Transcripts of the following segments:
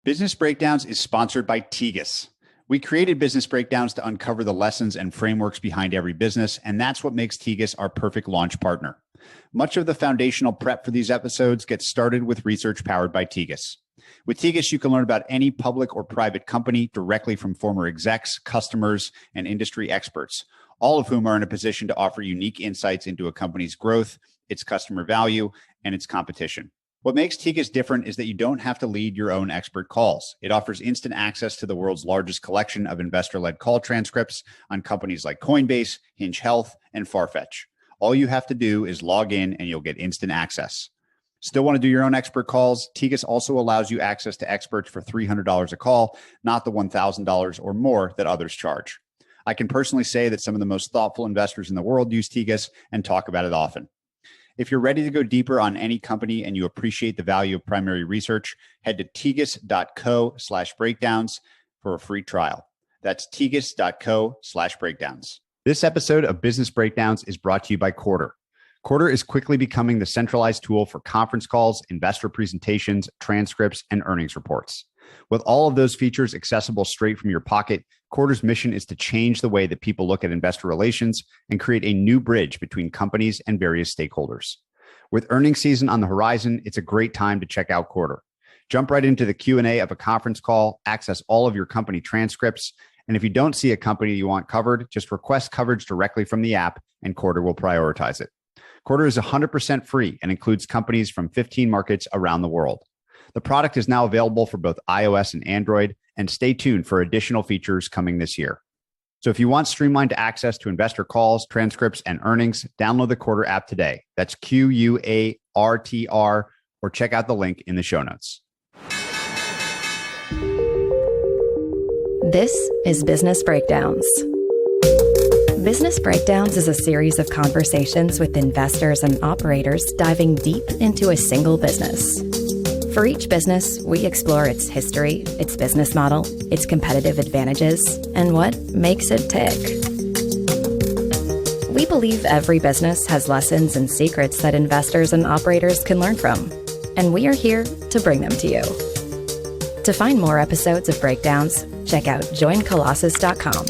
Business Breakdowns is sponsored by Tegus. We created Business Breakdowns to uncover the lessons and frameworks behind every business, and that's what makes Tegus our perfect launch partner. Much of the foundational prep for these episodes gets started with research powered by Tegus. With Tegus, you can learn about any public or private company directly from former execs, customers, and industry experts, all of whom are in a position to offer unique insights into a company's growth, its customer value, and its competition. What makes Tegus different is that you don't have to lead your own expert calls. It offers instant access to the world's largest collection of investor-led call transcripts on companies like Coinbase, Hinge Health, and Farfetch. All you have to do is log in and you'll get instant access. Still want to do your own expert calls? Tegus also allows you access to experts for $300 a call, not the $1,000 or more that others charge. I can personally say that some of the most thoughtful investors in the world use Tegus and talk about it often. If you're ready to go deeper on any company and you appreciate the value of primary research, head to tegus.co/breakdowns for a free trial. That's tegus.co/breakdowns. This episode of Business Breakdowns is brought to you by Quarter. Quarter is quickly becoming the centralized tool for conference calls, investor presentations, transcripts, and earnings reports. With all of those features accessible straight from your pocket, Quarter's mission is to change the way that people look at investor relations and create a new bridge between companies and various stakeholders. With earnings season on the horizon, it's a great time to check out Quarter. Jump right into the Q&A of a conference call, access all of your company transcripts, and if you don't see a company you want covered, just request coverage directly from the app and Quarter will prioritize it. Quarter is 100% free and includes companies from 15 markets around the world. The product is now available for both iOS and Android, and stay tuned for additional features coming this year. So if you want streamlined access to investor calls, transcripts, and earnings, download the Quarter app today. That's QUARTR, or check out the link in the show notes. This is Business Breakdowns. Business Breakdowns is a series of conversations with investors and operators diving deep into a single business. For each business, we explore its history, its business model, its competitive advantages, and what makes it tick. We believe every business has lessons and secrets that investors and operators can learn from, and we are here to bring them to you. To find more episodes of Breakdowns, check out joincolossus.com.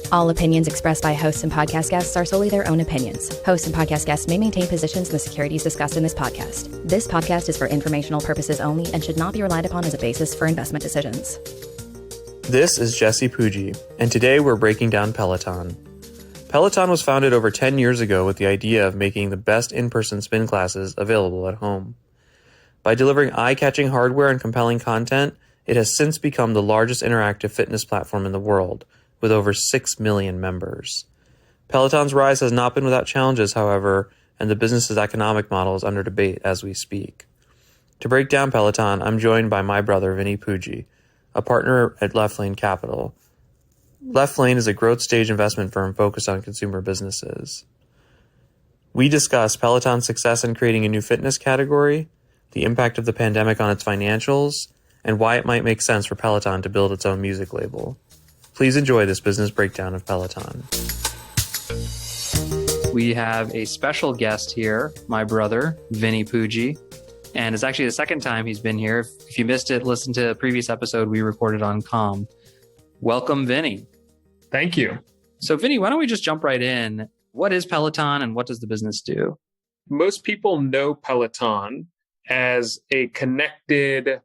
All opinions expressed by hosts and podcast guests are solely their own opinions. Hosts and podcast guests may maintain positions in the securities discussed in this podcast. This podcast is for informational purposes only and should not be relied upon as a basis for investment decisions. This is Jesse Pujji, and today we're breaking down Peloton. Peloton was founded over 10 years ago with the idea of making the best in-person spin classes available at home. By delivering eye-catching hardware and compelling content, it has since become the largest interactive fitness platform in the world, with over 6 million members. Peloton's rise has not been without challenges, however, and the business's economic model is under debate as we speak. To break down Peloton, I'm joined by my brother, Vinny Pujji, a partner at Left Lane Capital. Left Lane is a growth stage investment firm focused on consumer businesses. We discuss Peloton's success in creating a new fitness category, the impact of the pandemic on its financials, and why it might make sense for Peloton to build its own music label. Please enjoy this business breakdown of Peloton. We have a special guest here, my brother, Vinny Pujji. And it's actually the second time he's been here. If you missed it, listen to a previous episode we recorded on Calm. Welcome, Vinny. Thank you. So, Vinny, why don't we just jump right in? What is Peloton and what does the business do? Most people know Peloton as a connected,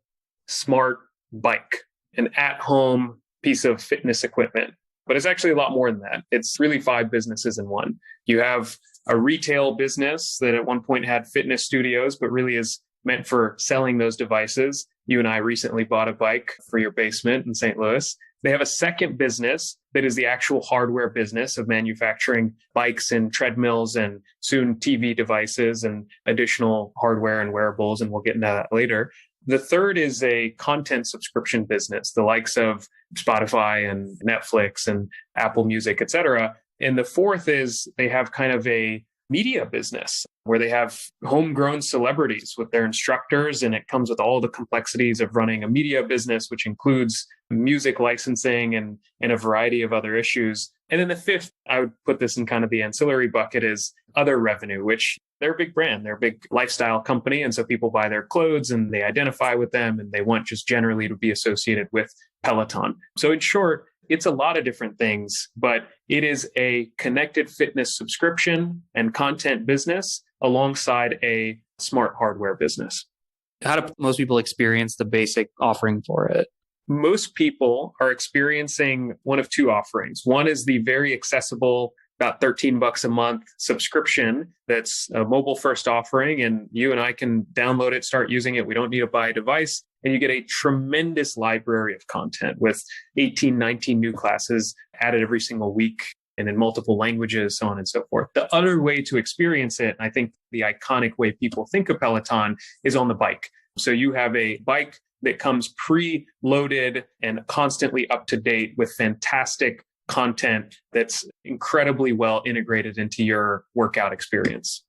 smart bike, an at-home piece of fitness equipment. But it's actually a lot more than that. It's really 5 businesses in one. You have a retail business that at one point had fitness studios, but really is meant for selling those devices. You and I recently bought a bike for your basement in St. Louis. They have a second business that is the actual hardware business of manufacturing bikes and treadmills and soon TV devices and additional hardware and wearables. And we'll get into that later. The third is a content subscription business, the likes of Spotify and Netflix and Apple Music, et cetera. And the fourth is they have kind of a media business where they have homegrown celebrities with their instructors, and it comes with all the complexities of running a media business, which includes music licensing and a variety of other issues. And then the fifth, I would put this in kind of the ancillary bucket, is other revenue, which they're a big brand. They're a big lifestyle company. And so people buy their clothes and they identify with them and they want just generally to be associated with Peloton. So in short, it's a lot of different things, but it is a connected fitness subscription and content business alongside a smart hardware business. How do most people experience the basic offering for it? Most people are experiencing one of two offerings. One is the very accessible, about $13 a month subscription that's a mobile first offering, and you and I can download it, start using it. We don't need to buy a device. And you get a tremendous library of content with 18, 19 new classes added every single week and in multiple languages, so on and so forth. The other way to experience it, I think the iconic way people think of Peloton, is on the bike. So you have a bike that comes pre-loaded and constantly up to date with fantastic content that's incredibly well integrated into your workout experience.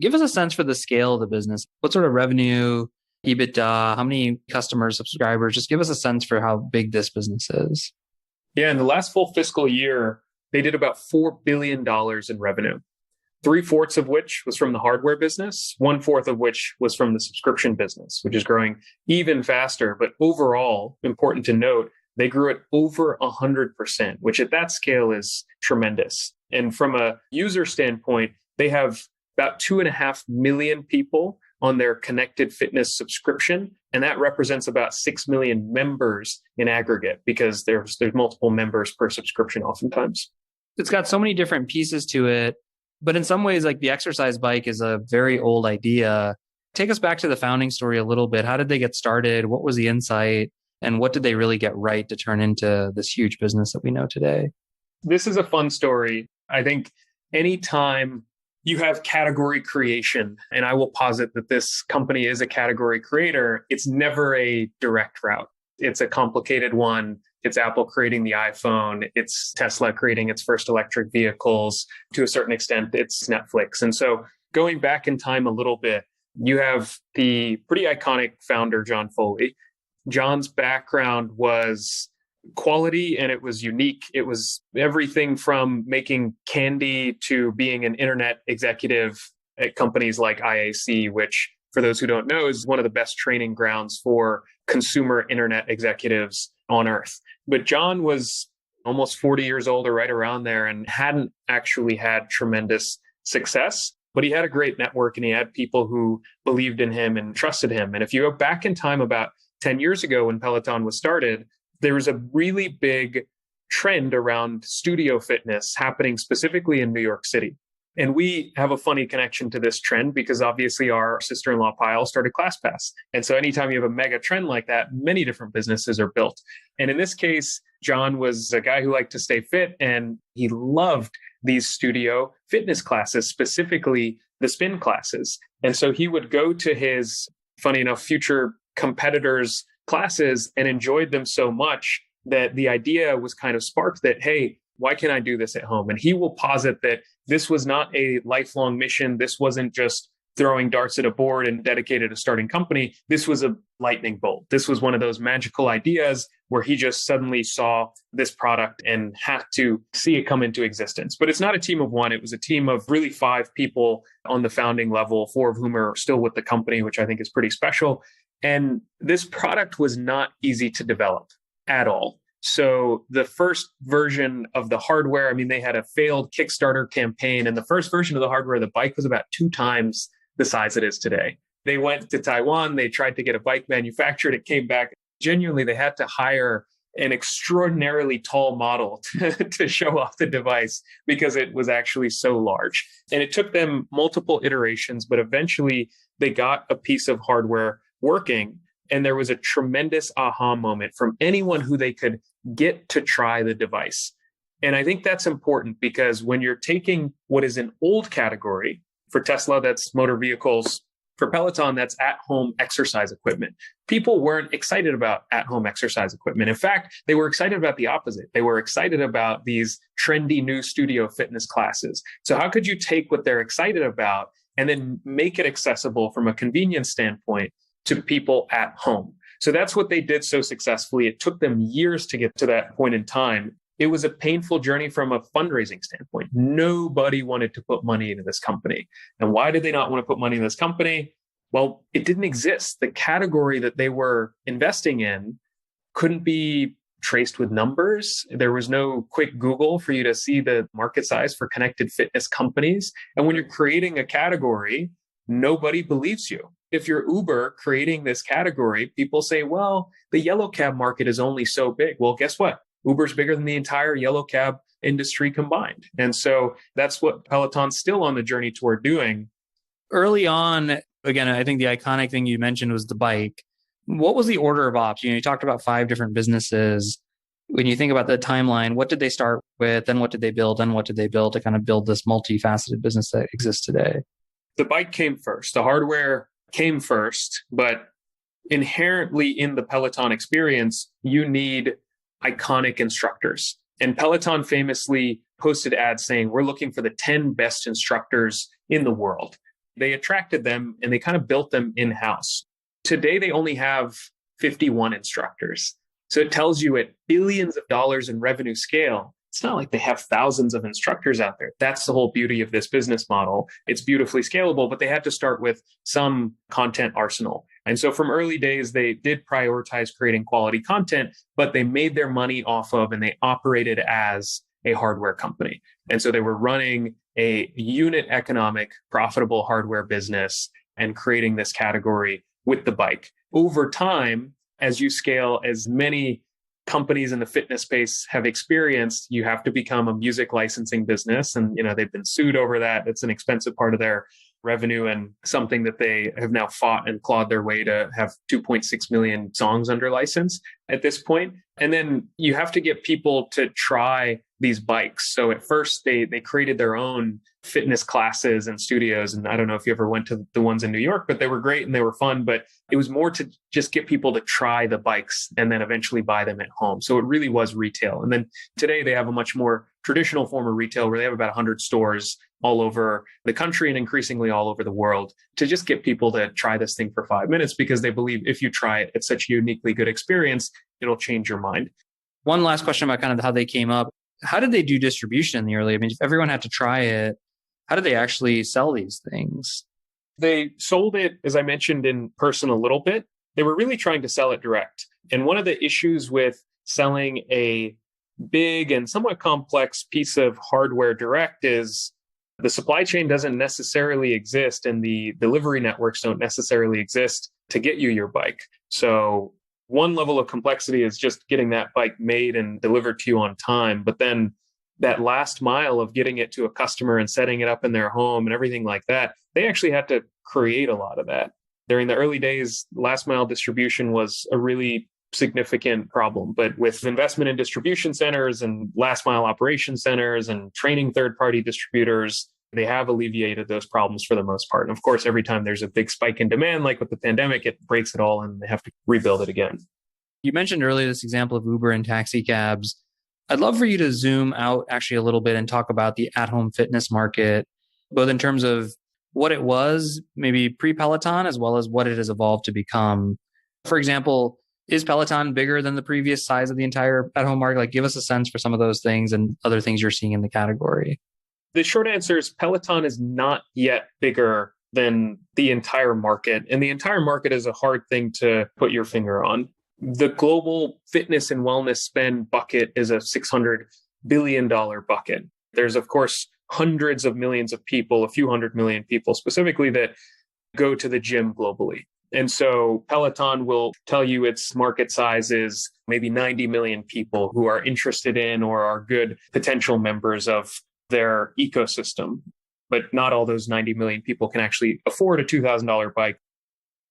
Give us a sense for the scale of the business. What sort of revenue, EBITDA, how many customers, subscribers? Just give us a sense for how big this business is. Yeah, in the last full fiscal year, they did about $4 billion in revenue, 3/4 of which was from the hardware business, 1/4 of which was from the subscription business, which is growing even faster. But overall, important to note, they grew at over 100%, which at that scale is tremendous. And from a user standpoint, they have about 2.5 million people on their connected fitness subscription. And that represents about 6 million members in aggregate because there's multiple members per subscription oftentimes. It's got so many different pieces to it. But in some ways, like the exercise bike is a very old idea. Take us back to the founding story a little bit. How did they get started? What was the insight? And what did they really get right to turn into this huge business that we know today? This is a fun story. I think anytime you have category creation, and I will posit that this company is a category creator, it's never a direct route. It's a complicated one. It's Apple creating the iPhone. It's Tesla creating its first electric vehicles. To a certain extent, it's Netflix. And so going back in time a little bit, you have the pretty iconic founder, John Foley. John's background was quality and it was unique. It was everything from making candy to being an internet executive at companies like IAC, which, for those who don't know, is one of the best training grounds for consumer internet executives on earth. But John was almost 40 years old or right around there and hadn't actually had tremendous success, but he had a great network and he had people who believed in him and trusted him. And if you go back in time about 10 years ago when Peloton was started, there was a really big trend around studio fitness happening specifically in New York City. And we have a funny connection to this trend because obviously our sister-in-law Pyle started ClassPass. And so anytime you have a mega trend like that, many different businesses are built. And in this case, John was a guy who liked to stay fit and he loved these studio fitness classes, specifically the spin classes. And so he would go to his, funny enough, future competitors' classes and enjoyed them so much that the idea was kind of sparked that, hey, why can't I do this at home? And he will posit that this was not a lifelong mission. This wasn't just throwing darts at a board and dedicated to starting company. This was a lightning bolt. This was one of those magical ideas where he just suddenly saw this product and had to see it come into existence. But it's not a team of one. It was a team of really 5 people on the founding level, 4 of whom are still with the company, which I think is pretty special. And this product was not easy to develop at all. So the first version of the hardware, I mean, they had a failed Kickstarter campaign, and the first version of the hardware, the bike, was about 2 times the size it is today. They went to Taiwan. They tried to get a bike manufactured. It came back. Genuinely, they had to hire an extraordinarily tall model to show off the device because it was actually so large. And it took them multiple iterations, but eventually they got a piece of hardware working. And there was a tremendous aha moment from anyone who they could get to try the device. And I think that's important because when you're taking what is an old category, for Tesla, that's motor vehicles. For Peloton, that's at-home exercise equipment. People weren't excited about at-home exercise equipment. In fact, they were excited about the opposite. They were excited about these trendy new studio fitness classes. So how could you take what they're excited about and then make it accessible from a convenience standpoint to people at home? So that's what they did so successfully. It took them years to get to that point in time. It was a painful journey from a fundraising standpoint. Nobody wanted to put money into this company. And why did they not want to put money in this company? Well, it didn't exist. The category that they were investing in couldn't be traced with numbers. There was no quick Google for you to see the market size for connected fitness companies. And when you're creating a category, nobody believes you. If you're Uber creating this category, people say, well, the yellow cab market is only so big. Well, guess what? Uber's bigger than the entire yellow cab industry combined. And so that's what Peloton's still on the journey toward doing. Early on, again, I think the iconic thing you mentioned was the bike. What was the order of ops? You talked about 5 different businesses. When you think about the timeline, what did they start with? Then what did they build? Then what did they build to kind of build this multifaceted business that exists today? The bike came first. The hardware came first, but inherently in the Peloton experience, you need iconic instructors. And Peloton famously posted ads saying, we're looking for the 10 best instructors in the world. They attracted them and they kind of built them in-house. Today, they only have 51 instructors. So it tells you at billions of dollars in revenue scale, it's not like they have thousands of instructors out there. That's the whole beauty of this business model. It's beautifully scalable, but they had to start with some content arsenal. And so from early days, they did prioritize creating quality content, but they made their money off of and they operated as a hardware company. And so they were running a unit economic, profitable hardware business and creating this category with the bike. Over time, as you scale, as many companies in the fitness space have experienced, you have to become a music licensing business. And, they've been sued over that. It's an expensive part of their revenue and something that they have now fought and clawed their way to have 2.6 million songs under license at this point. And then you have to get people to try these bikes. So at first they created their own fitness classes and studios. And I don't know if you ever went to the ones in New York, but they were great and they were fun, but it was more to just get people to try the bikes and then eventually buy them at home. So it really was retail. And then today they have a much more traditional form of retail where they have about 100 stores all over the country and increasingly all over the world to just get people to try this thing for 5 minutes because they believe if you try it, it's such a uniquely good experience, it'll change your mind. One last question about kind of how they came up. How did they do distribution in the early? I mean, if everyone had to try it, how did they actually sell these things? They sold it, as I mentioned, in person a little bit. They were really trying to sell it direct. And one of the issues with selling a big and somewhat complex piece of hardware direct is the supply chain doesn't necessarily exist and the delivery networks don't necessarily exist to get you your bike. So one level of complexity is just getting that bike made and delivered to you on time. But then that last mile of getting it to a customer and setting it up in their home and everything like that, they actually had to create a lot of that. During the early days, last mile distribution was a really significant problem. But with investment in distribution centers and last mile operation centers and training third-party distributors, they have alleviated those problems for the most part. And of course, every time there's a big spike in demand, like with the pandemic, it breaks it all and they have to rebuild it again. You mentioned earlier this example of Uber and taxi cabs. I'd love for you to zoom out actually a little bit and talk about the at-home fitness market, both in terms of what it was maybe pre-Peloton, as well as what it has evolved to become. For example, is Peloton bigger than the previous size of the entire at-home market? Like, give us a sense for some of those things and other things you're seeing in the category. The short answer is Peloton is not yet bigger than the entire market. And the entire market is a hard thing to put your finger on. The global fitness and wellness spend bucket is a $600 billion bucket. There's, of course, hundreds of millions of people, a few 100 million people specifically, that go to the gym globally. And so Peloton will tell you its market size is maybe 90 million people who are interested in or are good potential members of their ecosystem. But not all those 90 million people can actually afford a $2,000 bike.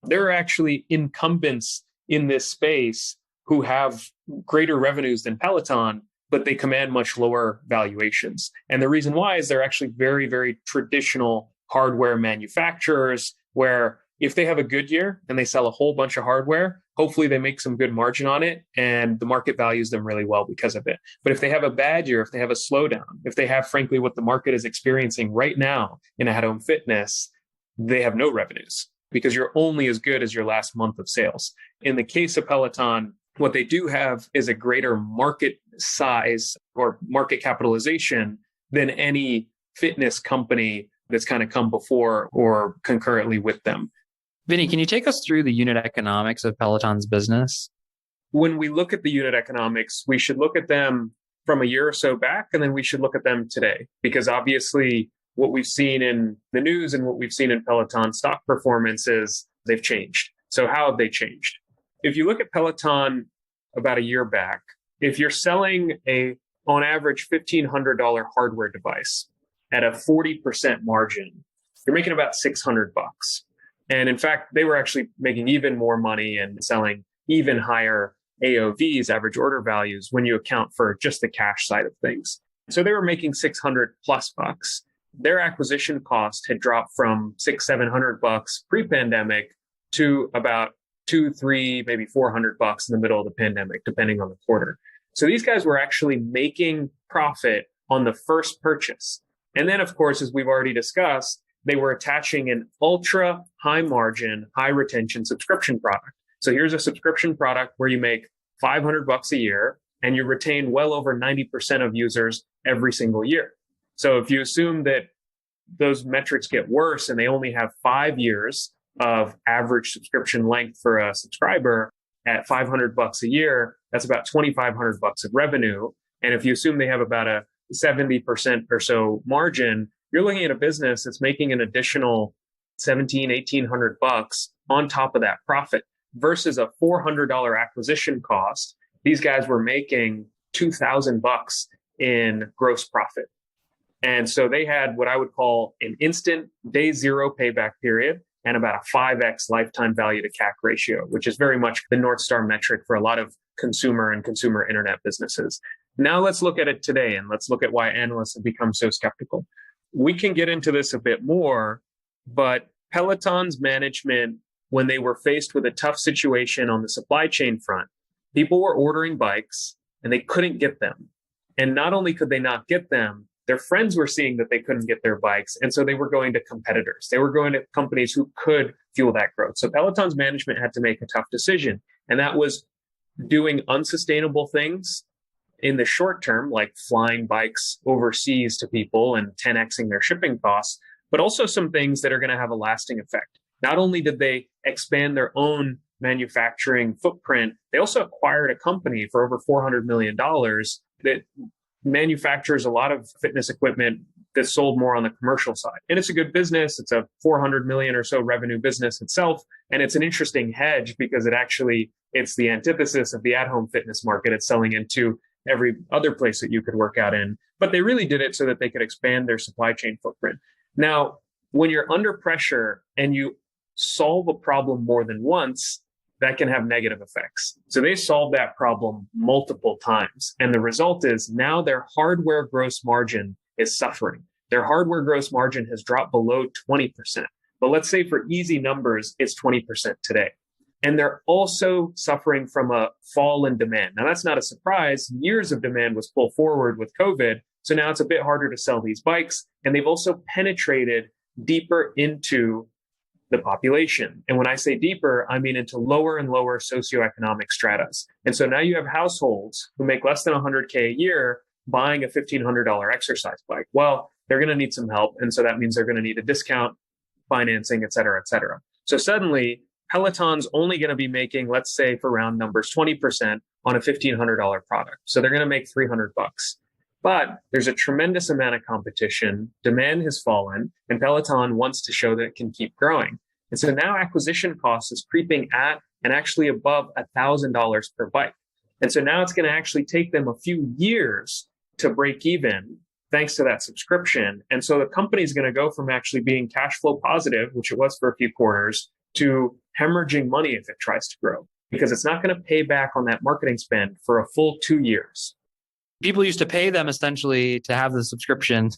There are actually incumbents in this space who have greater revenues than Peloton, but they command much lower valuations. And the reason why is they're actually very, very traditional hardware manufacturers where If they have a good year and they sell a whole bunch of hardware, hopefully they make some good margin on it and the market values them really well because of it. But if they have a bad year, if they have a slowdown, if they have, frankly, what the market is experiencing right now in at-home fitness, they have no revenues because you're only as good as your last month of sales. In the case of Peloton, what they do have is a greater market size or market capitalization than any fitness company that's kind of come before or concurrently with them. Vinny, can you take us through the unit economics of Peloton's business? When we look at the unit economics, we should look at them from a year or so back, and then we should look at them today, because obviously what we've seen in the news and what we've seen in Peloton stock performance is they've changed. So how have they changed? If you look at Peloton about a year back, if you're selling on average, $1,500 hardware device at a 40% margin, you're making about $600. And in fact, they were actually making even more money and selling even higher AOVs, average order values, when you account for just the cash side of things. So they were making $600 plus bucks. Their acquisition cost had dropped from $600-700 pre-pandemic to about $200-300, maybe $400 in the middle of the pandemic, depending on the quarter. So these guys were actually making profit on the first purchase. And then, of course, as we've already discussed, they were attaching an ultra high margin, high retention subscription product. So here's a subscription product where you make $500 a year and you retain well over 90% of users every single year. So if you assume that those metrics get worse and they only have 5 years of average subscription length for a subscriber at $500 a year, that's about $2,500 of revenue. And if you assume they have about a 70% or so margin, you're looking at a business that's making an additional $1,700-1,800 on top of that profit versus a $400 acquisition cost. These guys were making $2,000 in gross profit. And so they had what I would call an instant day zero payback period and about a 5x lifetime value to CAC ratio, which is very much the North Star metric for a lot of consumer and consumer internet businesses. Now let's look at it today and let's look at why analysts have become so skeptical. We can get into this a bit more, but Peloton's management, when they were faced with a tough situation on the supply chain front, people were ordering bikes and they couldn't get them. And not only could they not get them, their friends were seeing that they couldn't get their bikes. And so they were going to competitors. They were going to companies who could fuel that growth. So Peloton's management had to make a tough decision. And that was doing unsustainable things in the short term, like flying bikes overseas to people and 10xing their shipping costs, but also some things that are going to have a lasting effect. Not only did they expand their own manufacturing footprint, they also acquired a company for over $400 million that manufactures a lot of fitness equipment that's sold more on the commercial side. And it's a good business. It's a 400 million or so revenue business itself. And it's an interesting hedge because it's the antithesis of the at-home fitness market. It's selling into every other place that you could work out in. But they really did it so that they could expand their supply chain footprint. Now, when you're under pressure and you solve a problem more than once, that can have negative effects. So they solved that problem multiple times. And the result is now their hardware gross margin is suffering. Their hardware gross margin has dropped below 20%. But let's say for easy numbers, it's 20% today. And they're also suffering from a fall in demand. Now, that's not a surprise. Years of demand was pulled forward with COVID. So now it's a bit harder to sell these bikes. And they've also penetrated deeper into the population. And when I say deeper, I mean into lower and lower socioeconomic stratas. And so now you have households who make less than $100K a year buying a $1,500 exercise bike. Well, they're going to need some help. And so that means they're going to need a discount, financing, et cetera, et cetera. So suddenly Peloton's only going to be making, let's say for round numbers, 20% on a $1,500 product. So they're going to make $300. But there's a tremendous amount of competition. Demand has fallen, and Peloton wants to show that it can keep growing. And so now acquisition cost is creeping at and actually above $1,000 per bike. And so now it's going to actually take them a few years to break even thanks to that subscription. And so the company is going to go from actually being cash flow positive, which it was for a few quarters, to hemorrhaging money if it tries to grow, because it's not going to pay back on that marketing spend for a full 2 years. People used to pay them essentially to have the subscription,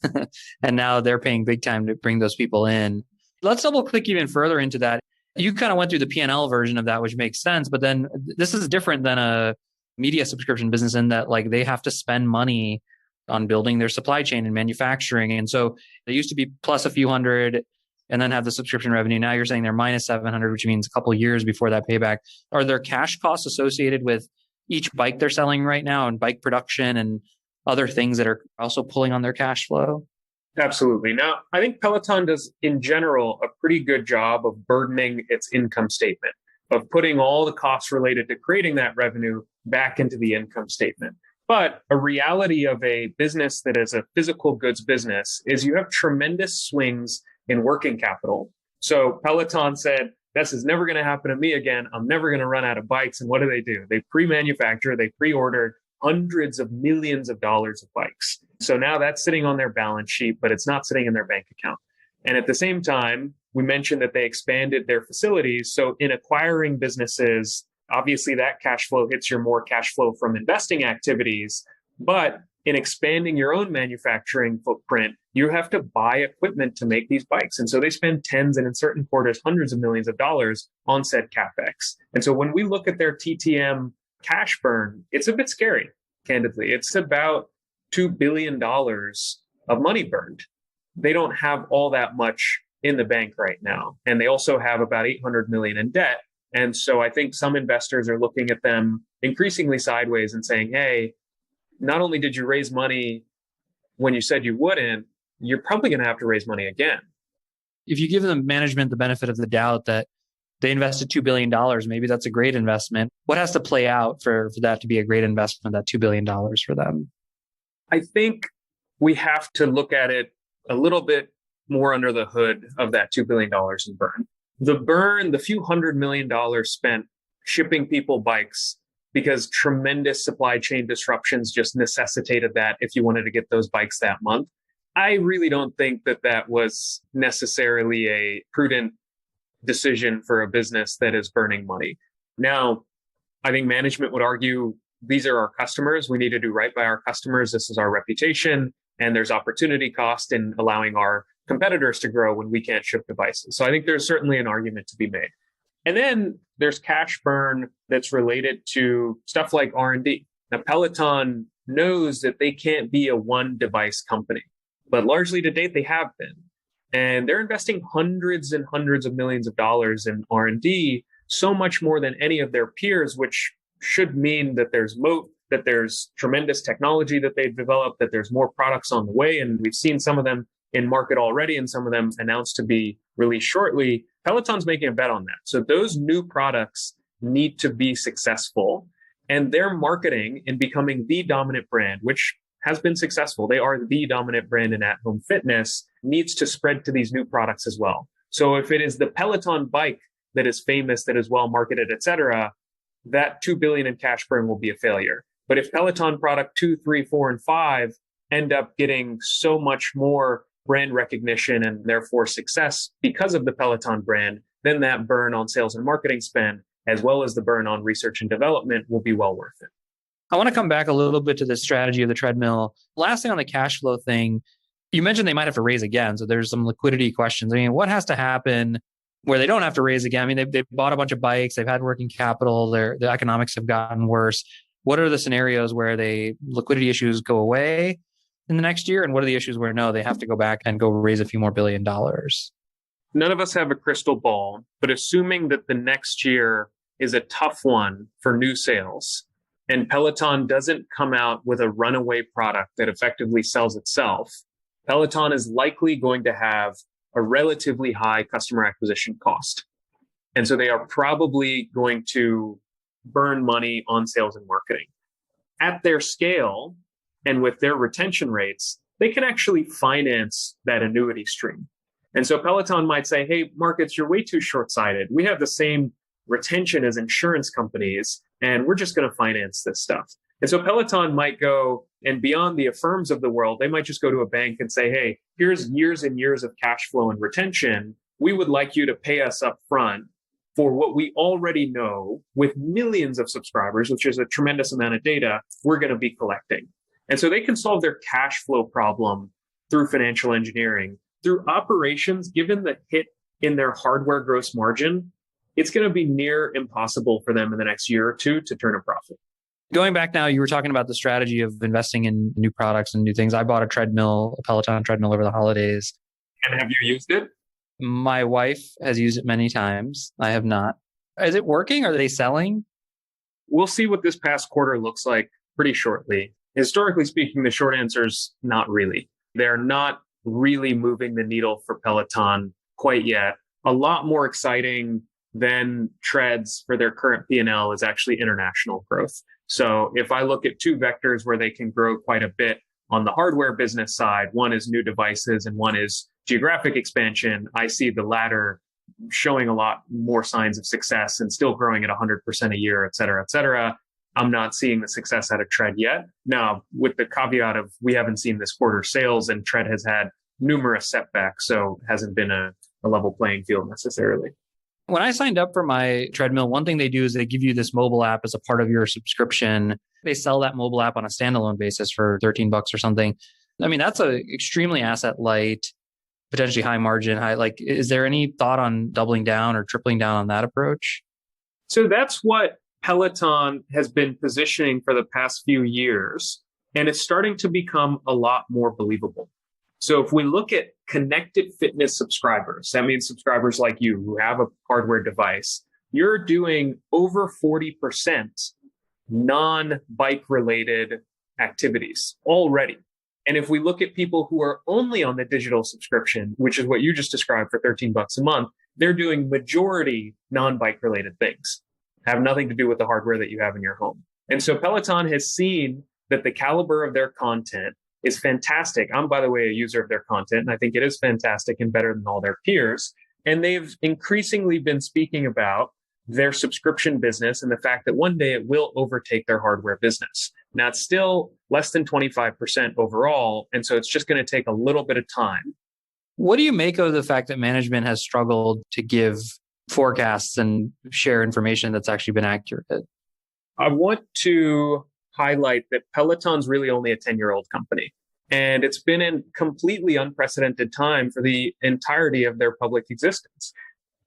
and now they're paying big time to bring those people in. Let's double click even further into that. You kind of went through the P&L version of that, which makes sense. But then this is different than a media subscription business in that like they have to spend money on building their supply chain and manufacturing. And so they used to be plus a few hundred and then have the subscription revenue. Now you're saying they're minus 700, which means a couple of years before that payback. Are there cash costs associated with each bike they're selling right now and bike production and other things that are also pulling on their cash flow? Absolutely. Now, I think Peloton does, in general, a pretty good job of burdening its income statement, of putting all the costs related to creating that revenue back into the income statement. But a reality of a business that is a physical goods business is you have tremendous swings in working capital. So Peloton said, this is never going to happen to me again. I'm never going to run out of bikes. And what do? They pre-manufacture, they pre-order hundreds of millions of dollars of bikes. So now that's sitting on their balance sheet, but it's not sitting in their bank account. And at the same time, we mentioned that they expanded their facilities. So in acquiring businesses, obviously that cash flow hits your more cash flow from investing activities. But in expanding your own manufacturing footprint, you have to buy equipment to make these bikes. And so they spend tens and in certain quarters, hundreds of millions of dollars on said CapEx. And so when we look at their TTM cash burn, it's a bit scary, candidly. It's about $2 billion of money burned. They don't have all that much in the bank right now. And they also have about 800 million in debt. And so I think some investors are looking at them increasingly sideways and saying, hey, not only did you raise money when you said you wouldn't, you're probably going to have to raise money again. If you give the management the benefit of the doubt that they invested $2 billion, maybe that's a great investment. What has to play out for that to be a great investment, that $2 billion for them? I think we have to look at it a little bit more under the hood of that $2 billion in burn. The burn, the few $100 million spent shipping people bikes because tremendous supply chain disruptions just necessitated that if you wanted to get those bikes that month. I really don't think that that was necessarily a prudent decision for a business that is burning money. Now, I think management would argue these are our customers. We need to do right by our customers. This is our reputation. And there's opportunity cost in allowing our competitors to grow when we can't ship devices. So I think there's certainly an argument to be made. And then there's cash burn that's related to stuff like R&D. Now, Peloton knows that they can't be a one device company, but largely to date, they have been. And they're investing hundreds and hundreds of millions of dollars in R&D, so much more than any of their peers, which should mean that there's moat, that there's tremendous technology that they've developed, that there's more products on the way. And we've seen some of them in market already and some of them announced to be released shortly. Peloton's making a bet on that. So those new products need to be successful. And their marketing in becoming the dominant brand, which has been successful, they are the dominant brand in at-home fitness, needs to spread to these new products as well. So if it is the Peloton bike that is famous, that is well marketed, et cetera, that $2 billion in cash burn will be a failure. But if Peloton product 2, 3, 4, and 5 end up getting so much more brand recognition and therefore success because of the Peloton brand, then that burn on sales and marketing spend, as well as the burn on research and development, will be well worth it. I want to come back a little bit to the strategy of the treadmill. Last thing on the cash flow thing, you mentioned they might have to raise again. So there's some liquidity questions. I mean, what has to happen where they don't have to raise again? I mean, they've bought a bunch of bikes, they've had working capital, the economics have gotten worse. What are the scenarios where liquidity issues go away in the next year? And what are the issues where no, they have to go back and go raise a few more $1 billion? None of us have a crystal ball, but assuming that the next year is a tough one for new sales and Peloton doesn't come out with a runaway product that effectively sells itself, Peloton is likely going to have a relatively high customer acquisition cost. And so they are probably going to burn money on sales and marketing. At their scale and with their retention rates, they can actually finance that annuity stream. And so Peloton might say, hey, markets, you're way too short-sighted. We have the same retention as insurance companies, and we're just going to finance this stuff. And so Peloton might go, and beyond the Affirms of the world, they might just go to a bank and say, hey, here's years and years of cash flow and retention. We would like you to pay us up front for what we already know with millions of subscribers, which is a tremendous amount of data, we're going to be collecting. And so they can solve their cash flow problem through financial engineering. Through operations, given the hit in their hardware gross margin, it's going to be near impossible for them in the next year or two to turn a profit. Going back now, you were talking about the strategy of investing in new products and new things. I bought a treadmill, a Peloton treadmill over the holidays. And have you used it? My wife has used it many times. I have not. Is it working? Are they selling? We'll see what this past quarter looks like pretty shortly. Historically speaking, the short answer is not really. They're not really moving the needle for Peloton quite yet. A lot more exciting than treads for their current P&L is actually international growth. So if I look at two vectors where they can grow quite a bit on the hardware business side, one is new devices and one is geographic expansion, I see the latter showing a lot more signs of success and still growing at 100% a year, et cetera, et cetera. I'm not seeing the success out of tread yet. Now, with the caveat of we haven't seen this quarter sales and tread has had numerous setbacks, so it hasn't been a level playing field necessarily. When I signed up for my treadmill, one thing they do is they give you this mobile app as a part of your subscription. They sell that mobile app on a standalone basis for $13 or something. I mean, that's a extremely asset light, potentially high margin, is there any thought on doubling down or tripling down on that approach? So that's what Peloton has been positioning for the past few years, and it's starting to become a lot more believable. So if we look at connected fitness subscribers, that means subscribers like you who have a hardware device, you're doing over 40% non-bike related activities already. And if we look at people who are only on the digital subscription, which is what you just described for $13 a month, they're doing majority non-bike related things, have nothing to do with the hardware that you have in your home. And so Peloton has seen that the caliber of their content is fantastic. I'm, by the way, a user of their content, and I think it is fantastic and better than all their peers. And they've increasingly been speaking about their subscription business and the fact that one day it will overtake their hardware business. Now, it's still less than 25% overall, and so it's just going to take a little bit of time. What do you make of the fact that management has struggled to give forecasts and share information that's actually been accurate? I want to highlight that Peloton's really only a 10-year-old company. And it's been a completely unprecedented time for the entirety of their public existence.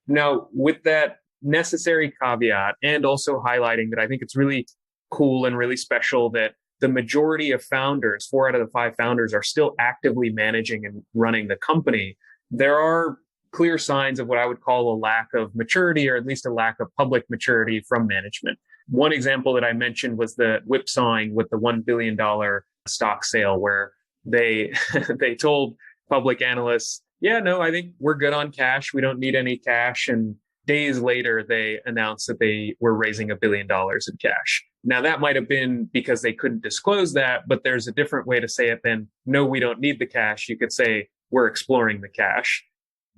Now, with that necessary caveat, and also highlighting that I think it's really cool and really special that the majority of founders, 4 out of the 5 founders, are still actively managing and running the company, there are clear signs of what I would call a lack of maturity, or at least a lack of public maturity from management. One example that I mentioned was the whipsawing with the $1 billion stock sale, where they told public analysts, yeah, no, I think we're good on cash. We don't need any cash. And days later, they announced that they were raising $1 billion in cash. Now, that might have been because they couldn't disclose that, but there's a different way to say it than, no, we don't need the cash. You could say, we're exploring the cash.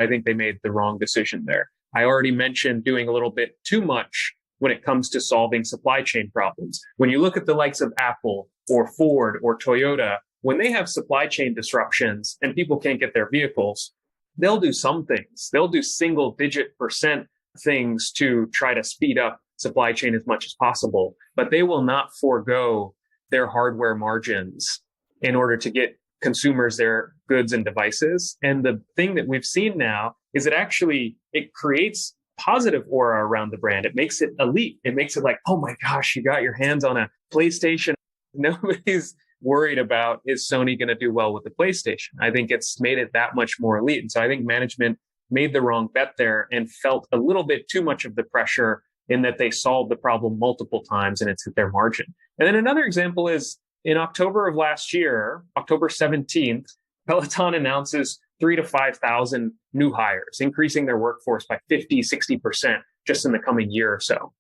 I think they made the wrong decision there. I already mentioned doing a little bit too much when it comes to solving supply chain problems. When you look at the likes of Apple or Ford or Toyota, when they have supply chain disruptions and people can't get their vehicles, they'll do some things. They'll do single-digit % things to try to speed up supply chain as much as possible, but they will not forego their hardware margins in order to get consumers their goods and devices. And the thing that we've seen now is it creates positive aura around the brand. It makes it elite. It makes it like, oh my gosh, you got your hands on a PlayStation. Nobody's worried about, is Sony going to do well with the PlayStation? I think it's made it that much more elite. And so I think management made the wrong bet there and felt a little bit too much of the pressure in that they solved the problem multiple times and it's hit their margin. And then another example is in October of last year, October 17th, Peloton announces 3,000 to 5,000 new hires, increasing their workforce by 50, 60% just in the coming year or so.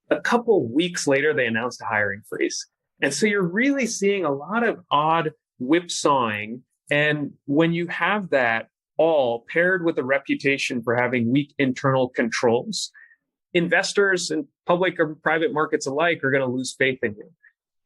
A couple weeks later, they announced a hiring freeze. And so you're really seeing a lot of odd whipsawing. And when you have that all paired with a reputation for having weak internal controls, investors and public or private markets alike are going to lose faith in you.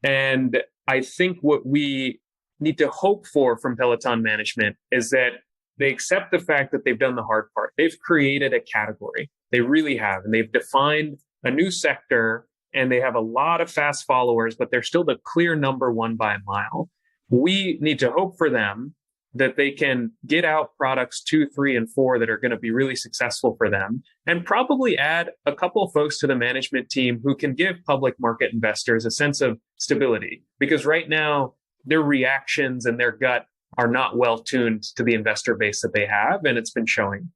And I think what we need to hope for from Peloton management is that they accept the fact that they've done the hard part. They've created a category. They really have. And they've defined a new sector, and they have a lot of fast followers, but they're still the clear number one by a mile. We need to hope for them that they can get out products 2, 3, and 4 that are going to be really successful for them, and probably add a couple of folks to the management team who can give public market investors a sense of stability. Because right now, their reactions and their gut are not well tuned to the investor base that they have, and it's been showing.